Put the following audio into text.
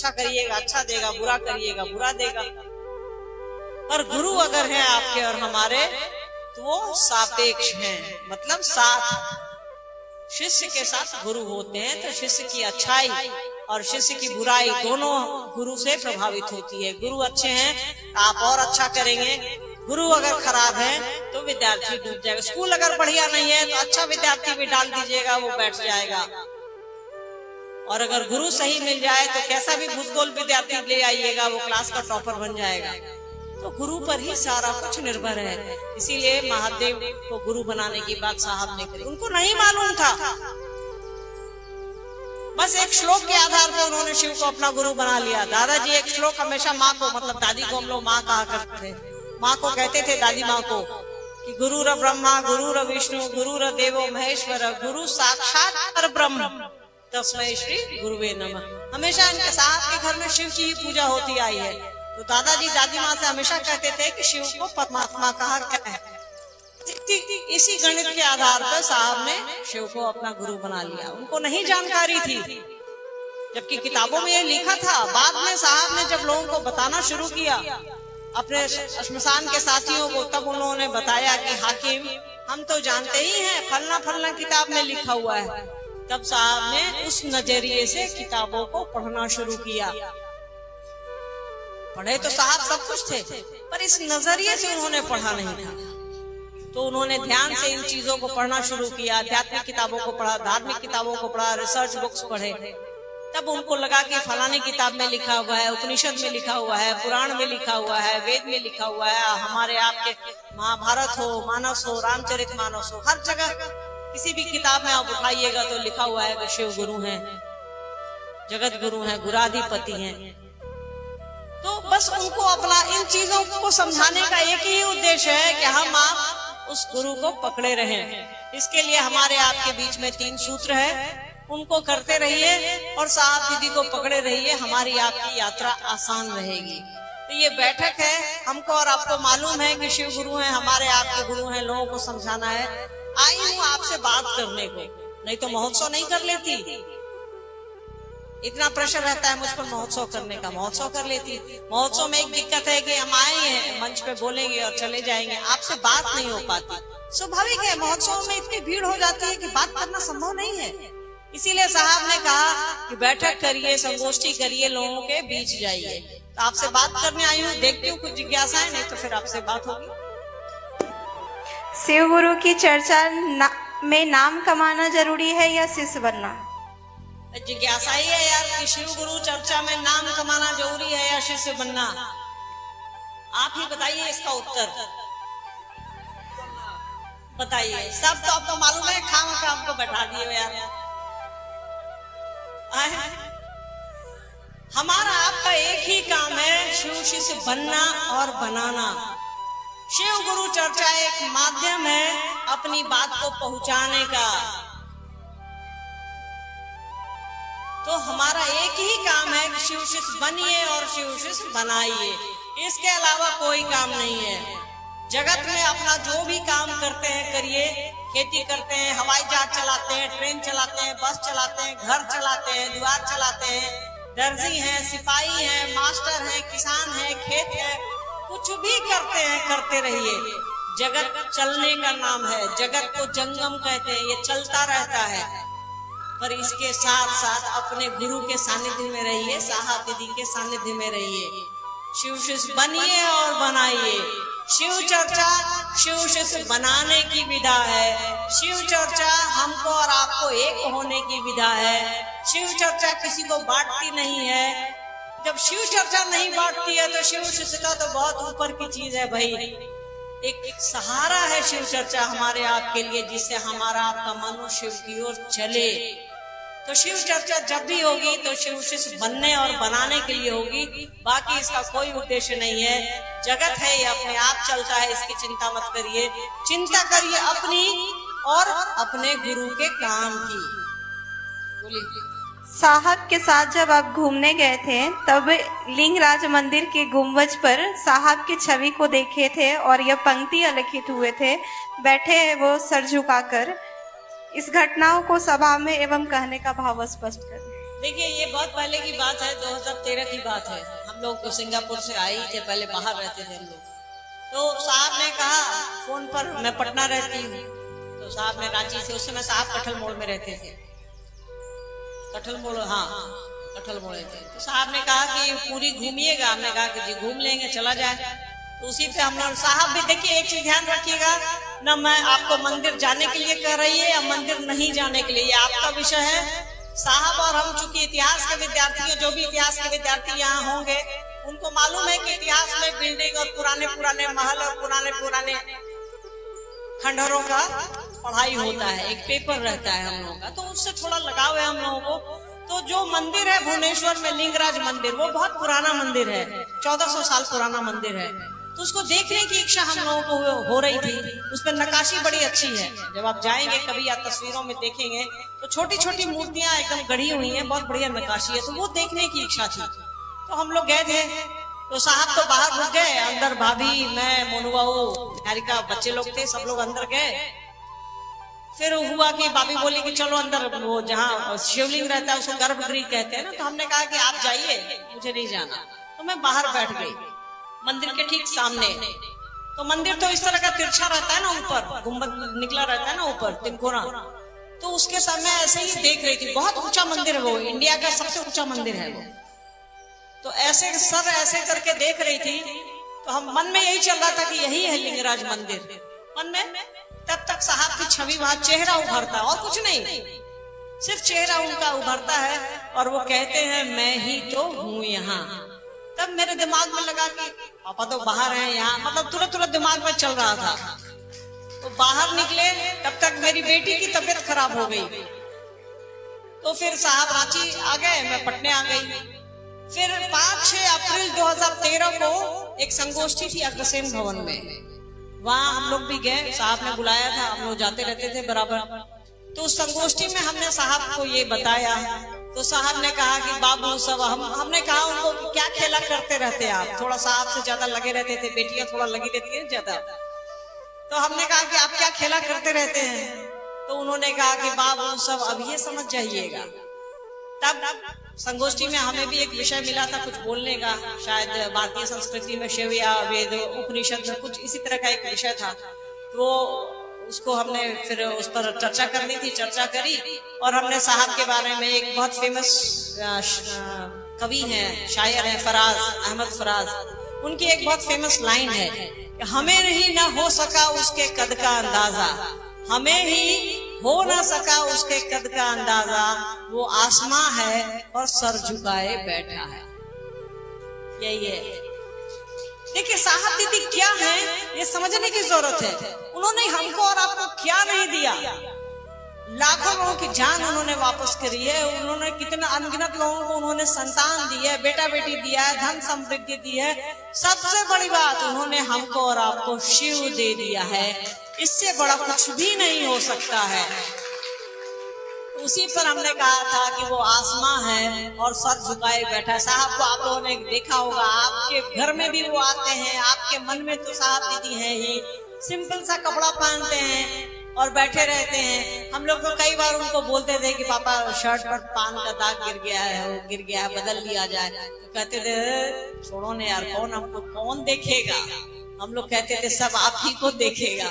अच्छा करिएगा अच्छा देगा, बुरा करिएगा बुरा देगा। पर गुरु अगर है आपके और हमारे तो वो सापेक्ष हैं, मतलब साथ। शिष्य के साथ गुरु होते हैं तो शिष्य की अच्छाई और शिष्य की बुराई दोनों गुरु से प्रभावित होती है। गुरु अच्छे हैं आप और अच्छा करेंगे, गुरु अगर खराब है तो विद्यार्थी डूब जाएगा। स्कूल अगर बढ़िया नहीं है तो अच्छा विद्यार्थी भी डाल दीजिएगा, वो बैठ जाएगा। और अगर गुरु सही मिल जाए तो कैसा भी भूसगोल विद्यार्थी ले आइएगा, वो क्लास का टॉपर बन जाएगा। तो गुरु पर ही सारा कुछ निर्भर है। इसीलिए महादेव को गुरु बनाने की बात साहब ने करी। उनको नहीं मालूम था, बस एक श्लोक के आधार पर उन्होंने शिव को अपना गुरु बना लिया। दादाजी एक श्लोक हमेशा माँ को, मतलब दादी को हम लोग माँ कहा करते थे, माँ को कहते थे दादी माँ को कि गुरु र ब्रह्मा गुरु र विष्णु गुरु र देवो महेश्वर गुरु साक्षात परब्रह्म तस्मै श्री गुरुवे नमः। हमेशा इनके साथ के घर में शिव की ही पूजा होती आई है। तो दादाजी दादी माँ से हमेशा कहते थे कि शिव को परमात्मा कहा गया है। इसी गणित के आधार पर साहब ने शिव को अपना गुरु बना लिया। उनको नहीं जानकारी थी, जबकि किताबों में ये लिखा था। बाद में साहब ने जब लोगों को बताना शुरू किया अपने श्मशान के साथियों को, तब उन्होंने बताया कि हाकिम हम तो जानते ही हैं फलना फलना किताब में लिखा हुआ है। तब साहब ने उस नजरिए से किताबों को पढ़ना शुरू किया। पढ़े तो साहब सब कुछ थे, पर इस नजरिए से उन्होंने पढ़ा नहीं था। तो उन्होंने ध्यान से इन चीजों को पढ़ना शुरू किया। आध्यात्मिक किताबों को पढ़ा, धार्मिक किताबों को पढ़ा, रिसर्च बुक्स पढ़े। तब उनको लगा कि फलानी किताब में लिखा हुआ है, उपनिषद में लिखा हुआ है, पुराण में लिखा हुआ है, वेद में लिखा हुआ है, हमारे आपके महाभारत हो, मानस हो, रामचरितमानस हो, हर जगह किसी भी किताब में आप उठाइएगा तो लिखा हुआ है कि शिव गुरु हैं, जगत गुरु हैं, गुराधिपति हैं। तो बस उनको अपना इन चीजों को समझाने का एक ही उद्देश्य है कि हम आप उस गुरु को पकड़े रहें। इसके लिए हमारे आपके बीच में 3 सूत्र है, उनको करते रहिए और साहब दीदी को पकड़े रहिए, हमारी आपकी यात्रा आसान रहेगी। तो ये बैठक है, हमको और आपको मालूम है कि शिव गुरु हैं, हमारे आपके गुरु हैं, लोगों को समझाना है। आई हूँ आपसे बात करने को, नहीं तो महोत्सव नहीं कर लेती। इतना प्रेशर रहता है मुझ पर महोत्सव करने का, महोत्सव कर लेती। महोत्सव में एक दिक्कत है कि हम आए हैं, मंच पे बोलेंगे और चले जाएंगे, आपसे बात नहीं हो पाती। स्वाभाविक है, महोत्सव में इतनी भीड़ हो जाती है कि बात करना संभव नहीं है। इसीलिए साहब ने कहा कि बैठक करिए, संगोष्ठी करिए, लोगों के बीच जाइए। तो आपसे बात करने आई हूँ, देखती हूँ कुछ जिज्ञासा है, नहीं तो फिर आपसे बात होगी। शिव गुरु की चर्चा में नाम कमाना जरूरी है या शिष्य बनना? जिज्ञासा ही है यार कि शिव गुरु चर्चा में नाम कमाना जरूरी है या शिष्य बनना। आप ही बताइए इसका उत्तर, बताइए। सब तो आपको मालूम है, खाम खाम को बैठा दिए यार। हमारा आपका एक ही काम है, शिव शिष्य बनना और बनाना। शिव गुरु चर्चा एक माध्यम है अपनी बात को पहुंचाने का। तो हमारा एक ही काम है कि शिव शिष्य बनिए और शिव शिष्य बनाइए, इसके अलावा कोई काम नहीं है। जगत में अपना जो भी काम करते हैं करिए, खेती करते हैं, हवाई जहाज चलाते हैं, ट्रेन चलाते हैं, बस चलाते हैं, घर चलाते हैं, द्वार चलाते हैं, दर्जी हैं, सिपाही हैं, मास्टर हैं, किसान हैं, खेत है, कुछ भी करते हैं, करते रहिए। जगत चलने का नाम है, जगत को जंगम कहते हैं, ये चलता रहता है। पर इसके साथ साथ अपने गुरु के सानिध्य में रहिए, साहब दीदी के सानिध्य में रहिए, शिव शिष्य बनिए और बनाइए। शिव चर्चा शिव शिष्य बनाने की विधा है। शिव चर्चा हमको और आपको एक होने की विधा है। शिव चर्चा किसी को बांटती नहीं है। जब शिव चर्चा नहीं बांटती है तो शिव शिष्य का तो बहुत ऊपर की चीज है भाई। एक सहारा है शिव चर्चा हमारे आपके लिए, जिससे हमारा आपका मन शिव की ओर चले। तो शिव चर्चा जब भी होगी तो शिव शिष्य बनने और बनाने के लिए होगी, बाकी इसका कोई उद्देश्य नहीं है। जगत है ये अपने आप चलता है, इसकी चिंता मत करिए। चिंता करिए अपनी और अपने गुरु के काम की। बोलिए। साहब के साथ जब आप घूमने गए थे तब लिंगराज मंदिर के गुंबज पर साहब की छवि को देखे थे और यह पंक्ति लिखित हुए थे, बैठे हैं वो सर झुकाकर। इस घटनाओं को सभा में एवं कहने का भाव स्पष्ट करें। देखिए, ये बहुत पहले की बात है, 2013 की बात है। हम लोग तो सिंगापुर से आए ही थे, पहले बाहर रहते थे हम लोग। तो साहब ने कहा फोन पर, मैं पटना रहती हूँ, तो साहब ने रांची से, उस समय साहब कठल मोड़ में रहते थे, कठल मोड़, हाँ कठल मोड़ थे। तो साहब ने कहा कि पूरी घूमिएगा, हमने कहा कि जी घूम लेंगे, चला जाए। तो उसी पे हम लोग, साहब भी देखिए एक चीज ध्यान रखिएगा ना, मैं आपको मंदिर जाने के लिए कह रही है या मंदिर नहीं जाने के लिए, ये आपका विषय है। साहब और हम चूंकि इतिहास के विद्यार्थी हैं, जो भी इतिहास के विद्यार्थी यहाँ होंगे उनको मालूम है कि इतिहास में बिल्डिंग और पुराने पुराने महल और पुराने पुराने खंडहरों का पढ़ाई होता है, एक पेपर रहता है हम लोगों का, तो उससे थोड़ा लगाव है हम लोगों को। तो जो मंदिर है भुवनेश्वर में लिंगराज मंदिर, वो बहुत पुराना मंदिर है, 1400 साल पुराना मंदिर है। तो उसको देखने की इच्छा हम लोगों को हो रही थी। उस पर नक्काशी बड़ी अच्छी है, जब आप जाएंगे कभी या तस्वीरों में देखेंगे तो छोटी छोटी मूर्तियां एकदम गढ़ी हुई हैं, बहुत बढ़िया नक्काशी है। तो वो देखने की इच्छा थी, तो हम लोग गए थे। तो साहब तो बाहर रुक गए, अंदर भाभी, मैं, मोनूबाबू, हरिका, बच्चे लोग थे, सब लोग अंदर गए। फिर हुआ कि भाभी बोली कि चलो अंदर, वो जहाँ शिवलिंग रहता है उसको गर्भगृह कहते हैं ना, तो हमने कहा कि आप जाइए, मुझे नहीं जाना। तो मैं बाहर बैठ गई मंदिर के ठीक सामने। तो मंदिर तो इस तरह का तिरछा रहता है ना, ऊपर गुम्बद निकला रहता है ना ऊपर, तिनकोना। तो उसके सामने ऐसे ही देख रही थी, बहुत ऊंचा मंदिर है वो, इंडिया का सबसे ऊंचा मंदिर है वो। तो ऐसे सर ऐसे करके देख रही थी, तो हम मन में यही चल रहा था कि यही है लिंगराज मंदिर मन में। तब तक साहब की छवि, वहां चेहरा उभरता है और कुछ नहीं, सिर्फ चेहरा उनका उभरता है और वो कहते हैं मैं ही तो हूँ यहाँ। तब मेरे दिमाग में लगा कि पापा तो बाहर हैं, यहाँ मतलब तुरंत तुरंत दिमाग में चल रहा था। तो बाहर निकले, तब तक मेरी बेटी की तबीयत खराब हो गई। तो फिर साहब रांची आ गए, मैं पटने आ गई। फिर 5-6 अप्रैल 2013 को एक संगोष्ठी थी अग्रसेन भवन में, वहां हम लोग भी गए, साहब ने बुलाया था, हम लोग जाते रहते थे बराबर। तो उस संगोष्ठी में हमने साहब को ये बताया, तो साहब ने कहा कि बाबू सब, हमने कहा उनको कि क्या खेला करते रहते आप, थोड़ा साहब से ज्यादा लगे रहते थे, बेटियां थोड़ा लगी रहती है ज्यादा। तो हमने कहा कि आप क्या खेला करते रहते हैं, तो उन्होंने कहा कि बाबू सब अब ये समझ जाइएगा। तब संगोष्ठी में हमें भी एक विषय मिला था कुछ बोलने का, शायद भारतीय संस्कृति में शिव या वेद उपनिषद में कुछ इसी तरह का एक विषय था। तो उसको हमने फिर उस पर चर्चा करनी थी, चर्चा करी, और हमने साहब के बारे में, एक बहुत फेमस कवि हैं, शायर हैं, फराज अहमद फराज, उनकी एक बहुत फेमस लाइन है कि हमें ही ना हो सका उसके कद का अंदाजा, हमें ही हो ना सका उसके कद का अंदाजा, वो आसमां है और सर झुकाए बैठा है। यही है। देखिए साहब दीदी क्या है, ये समझने की जरूरत है। उन्होंने हमको और आपको क्या नहीं दिया, लाखों लोगों की जान उन्होंने वापस करी है, उन्होंने कितने अनगिनत लोगों को उन्होंने संतान दी है, बेटा बेटी दिया है, धन समृद्धि दी है। सबसे बड़ी बात, उन्होंने हमको और आपको शिव दे दिया है, इससे बड़ा कुछ भी नहीं हो सकता है। उसी पर हमने कहा था कि वो आसमां है और सर झुकाए बैठा है। साहब को आप लोगों ने देखा होगा, आपके घर में भी वो आते हैं, आपके मन में तो साहब दीदी है ही, सिंपल सा कपड़ा पहनते हैं और बैठे रहते हैं। हम लोग तो कई बार उनको बोलते थे कि पापा शर्ट पर पान का दाग गिर गया है, वो गिर गया है, बदल लिया जाए। तो कहते थे छोड़ो ने यार, कौन हमको कौन देखेगा। हम लोग कहते थे सब आप ही को देखेगा।